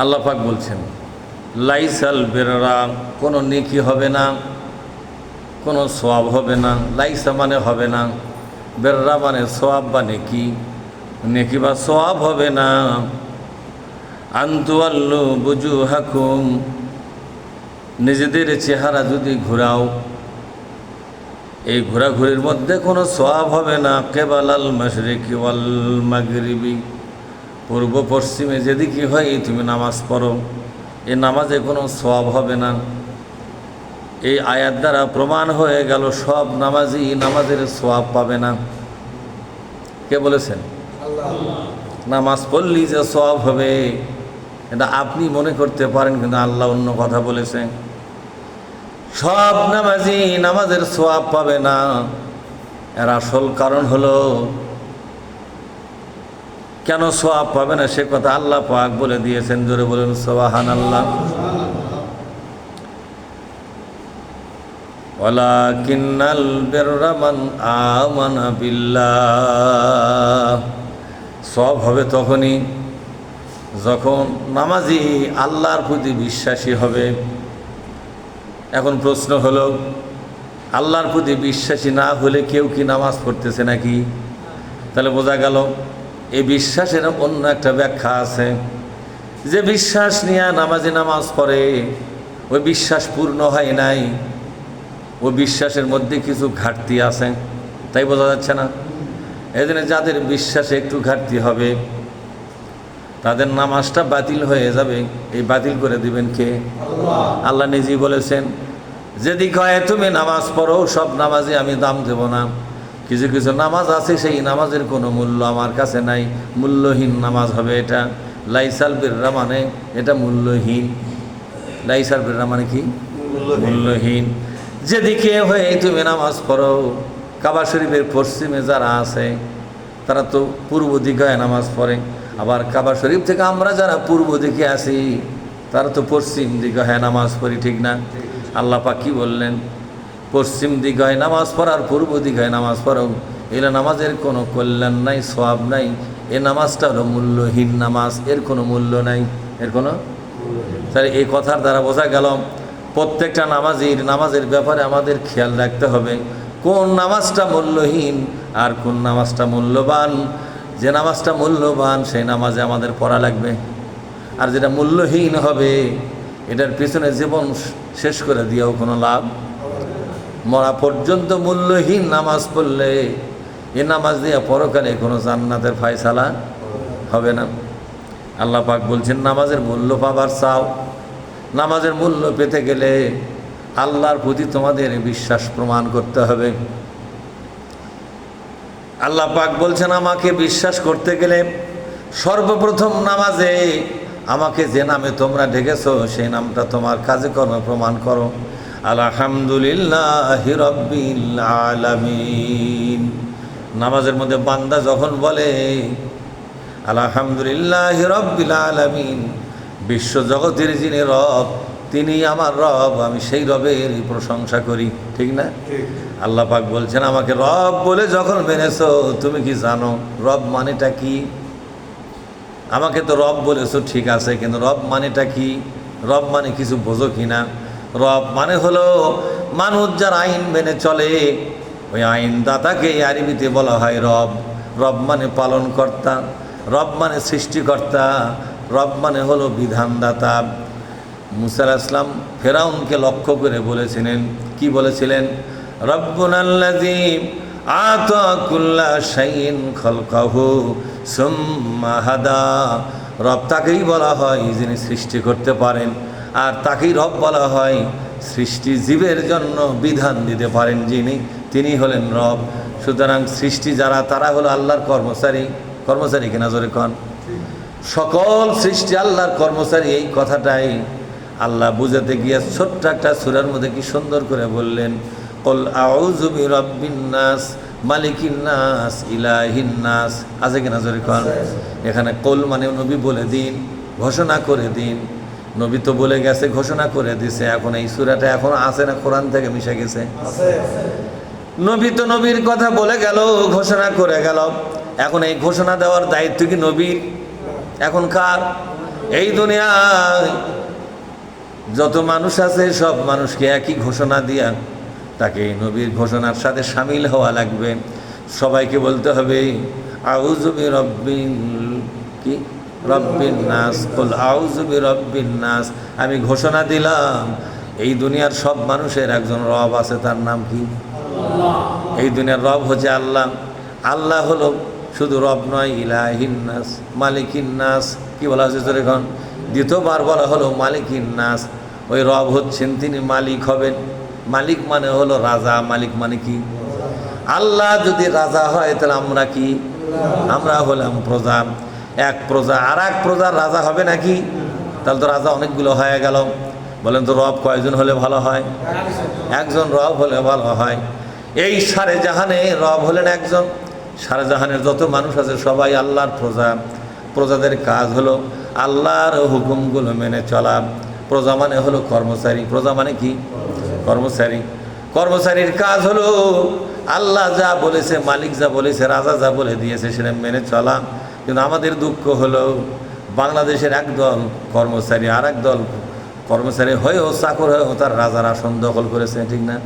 আল্লাহ পাক বলছেন লাইসাল বেররা, কোনো নেকি হবে না, কোনো সোয়াব হবে না। লাইসা মানে হবে না, বেররা মানে সোয়াব বা নেকি, নেকি বা সোয়াব হবে না। আনতুয়াল্লু বুজুহাকুম, নিজেদের চেহারা যদি ঘোরাও, এই ঘোরাঘুরির মধ্যে কোনো সোয়াব হবে না। কেবালাল মাশরিকি ওয়াল মাগরিবি, পূর্ব পশ্চিমে যেদিকে হয় তুমি নামাজ পড়ো, এই নামাজে কোনো সোয়াব হবে না। এই আয়াত দ্বারা প্রমাণ হয়ে গেল সব নামাজি নামাজের সোয়াব পাবে না। কে বলেছেন? নামাজ পড়লেই যে সোয়াব হবে এটা আপনি মনে করতে পারেন, কিন্তু আল্লাহ অন্য কথা বলেছেন। সব নামাজি নামাজের সোয়াব পাবে না। এর আসল কারণ হলো কেন সোয়াব পাবে না সে কথা আল্লাহ পাক বলে দিয়েছেন। জোরে বলুন সুবহানাল্লাহ। ওয়ালাকিন্নাল বিররা মান আমানা বিল্লাহ, সওয়াব হবে তখনই যখন নামাজি আল্লাহর প্রতি বিশ্বাসী হবে। এখন প্রশ্ন হলো, আল্লাহর প্রতি বিশ্বাসী না হলে কেউ কি নামাজ পড়তেছে নাকি? তাহলে বোঝা গেল এই বিশ্বাসের অন্য একটা ব্যাখ্যা আছে। যে বিশ্বাস নিয়ে নামাজি নামাজ পড়ে ওই বিশ্বাস পূর্ণ হয় নাই, ওই বিশ্বাসের মধ্যে কিছু ঘাটতি আছে, তাই বোঝা যাচ্ছে না? এই জন্য যাদের বিশ্বাসে একটু ঘাটতি হবে তাদের নামাজটা বাতিল হয়ে যাবে। এই বাতিল করে দিবেন কে? আল্লাহ নিজেই বলেছেন, যেদিকে হয় তুমি নামাজ পড়ো, সব নামাজে আমি দাম দেব না। কিছু কিছু নামাজ আছে সেই নামাজের কোনো মূল্য আমার কাছে নাই, মূল্যহীন নামাজ হবে এটা। লাইসাল বিররা মানে এটা মূল্যহীন। লাইসাল বিররা মানে কি? মূল্যহীন। যেদিকে হয়ে তুমি নামাজ পড়ো, কাবা শরীফের পশ্চিমে যারা আছে তারা তো পূর্ব দিকে নামাজ পড়ে, আবার কাবা শরীফ থেকে আমরা যারা পূর্ব দিকে আসি তারা তো পশ্চিম দিকে হয় নামাজ পড়ি, ঠিক না? আল্লাহ পাক কি বললেন? পশ্চিম দিকে হয় নামাজ পড়ার পূর্ব দিকে হয় নামাজ পড়ো, এগুলো নামাজের কোনো কল্যাণ নাই, সওয়াব নাই। এ নামাজটা হলো মূল্যহীন নামাজ, এর কোনো মূল্য নাই, এর কোনো। তাহলে এই কথার দ্বারা বোঝা গেল প্রত্যেকটা নামাজের ব্যাপারে আমাদের খেয়াল রাখতে হবে কোন নামাজটা মূল্যহীন আর কোন নামাজটা মূল্যবান। যে নামাজটা মূল্যবান সেই নামাজে আমাদের পড়া লাগবে, আর যেটা মূল্যহীন হবে এটার পিছনে জীবন শেষ করে দিয়েও কোনো লাভ। মরা পর্যন্ত মূল্যহীন নামাজ পড়লে এ নামাজ দিয়ে পরকালে কোনো জান্নাতের ফায়সালা হবে না। আল্লাহ পাক বলছেন নামাজের মূল্য পাবার চাও, নামাজের মূল্য পেতে গেলে আল্লাহর প্রতি তোমাদের বিশ্বাস প্রমাণ করতে হবে। আল্লাহ পাক বলছেন আমাকে বিশ্বাস করতে গেলে সর্বপ্রথম নামাজে আমাকে যে নামে তোমরা ডেকেছো সেই নামটা তোমার কাজে কর্মে প্রমাণ করো। আলহামদুলিল্লাহি রাব্বিল আলামিন। নামাজের মধ্যে বান্দা যখন বলে আলহামদুলিল্লাহি রাব্বিল আলামিন, বিশ্ব জগতের যিনি রব তিনি আমার রব, আমি সেই রবের প্রশংসা করি, ঠিক না? আল্লাহ পাক বলছেন আমাকে রব বলে যখন মেনেছো তুমি কি জানো রব মানেটা কি? আমাকে তো রব বলেছো ঠিক আছে, কিন্তু রব মানেটা কি? রব মানে কিছু বোঝো কি না? রব মানে হলো মানুষ যার আইন মেনে চলে ওই আইনদাতাকে আরবিতে বলা হয় রব। রব মানে পালনকর্তা, রব মানে সৃষ্টিকর্তা, রব মানে হলো বিধানদাতা। মুসা আলাইহিস সালাম ফেরাউনকে লক্ষ্য করে বলেছিলেন, কি বলেছিলেন? রব্বুনাল্লাযী আতা কুল্লা শাইইন খালকাহু সুম্মা হাদা। রব তাকেই বলা হয় যিনি সৃষ্টি করতে পারেন, আর তাকেই রব বলা হয় সৃষ্টি জীবের জন্য বিধান দিতে পারেন যিনি, তিনি হলেন রব। সুতরাং সৃষ্টি যারা তারা হলো আল্লাহর কর্মচারী। কর্মচারী কিনা জোরে কন? সকল সৃষ্টি আল্লাহর কর্মচারী। এই কথাটাই আল্লাহ বুঝাতে গিয়ে ছোট্ট একটা সূরার মধ্যে কি সুন্দর করে বললেন, কুল আউযু বিরাব্বিন নাস মালিকিন নাস ইলাহিন নাস। আছে কিনা জোরে কন? এখানে কুল মানে নবী বলে দিন, ঘোষণা করে দিন। নবী তো বলে গেছে, ঘোষণা করে দিছে। এখন এই সূরাটা এখন আছে না কোরআন থেকে মিশে গেছে? নবী তো নবীর কথা বলে গেল, ঘোষণা করে গেল। এখন এই ঘোষণা দেওয়ার দায়িত্ব কি নবীর? এখন কার? এই দুনিয়ায় যত মানুষ আছে সব মানুষকে একই ঘোষণা দিয়া তাকে নবীর ঘোষণার সাথে সামিল হওয়া লাগবে। সবাইকে বলতে হবে আউযু বিরব্বিল কি রব্বিন নাস, কুল আউযু বিরব্বিন নাস। আমি ঘোষণা দিলাম এই দুনিয়ার সব মানুষের একজন রব আছে, তার নাম কি? এই দুনিয়ার রব হচ্ছে আল্লাহ। আল্লাহ হলো শুধু রব নয়, ইলাহিন নাস, মালিকিন নাস। কি বলা হচ্ছে তোর এখন? দ্বিতীয়বার বলা হলো মালিকিন নাস। ওই রব হচ্ছেন তিনি, মালিক হবেন। মালিক মানে হলো রাজা। মালিক মানে কি? আল্লাহ যদি রাজা হয় তাহলে আমরা কি? আমরা হলাম প্রজা। এক প্রজা আর এক প্রজার রাজা হবে নাকি? তাহলে তো রাজা অনেকগুলো হয়ে গেল। বলেন তো রব কয়জন হলে ভালো হয়? একজন রব হলে ভালো হয়। এই সারে জাহানে রব হলেন একজন। সারে জাহানের যত মানুষ আছে সবাই আল্লাহর প্রজা। প্রজাদের কাজ হলো আল্লাহর হুকুমগুলো মেনে চলা। প্রজা মানে হলো কর্মচারী। প্রজা মানে কি? কর্মচারী। কর্মচারীর কাজ হলো আল্লাহ যা বলেছে, মালিক যা বলেছে, রাজা যা বলে দিয়েছে সেটা মেনে চলা। কিন্তু আমাদের দুঃখ হলো বাংলাদেশের একদল কর্মচারী আর এক দল কর্মচারী হয়েও, চাকর হয়েও তার রাজার আসন দখল করেছে, ঠিক না?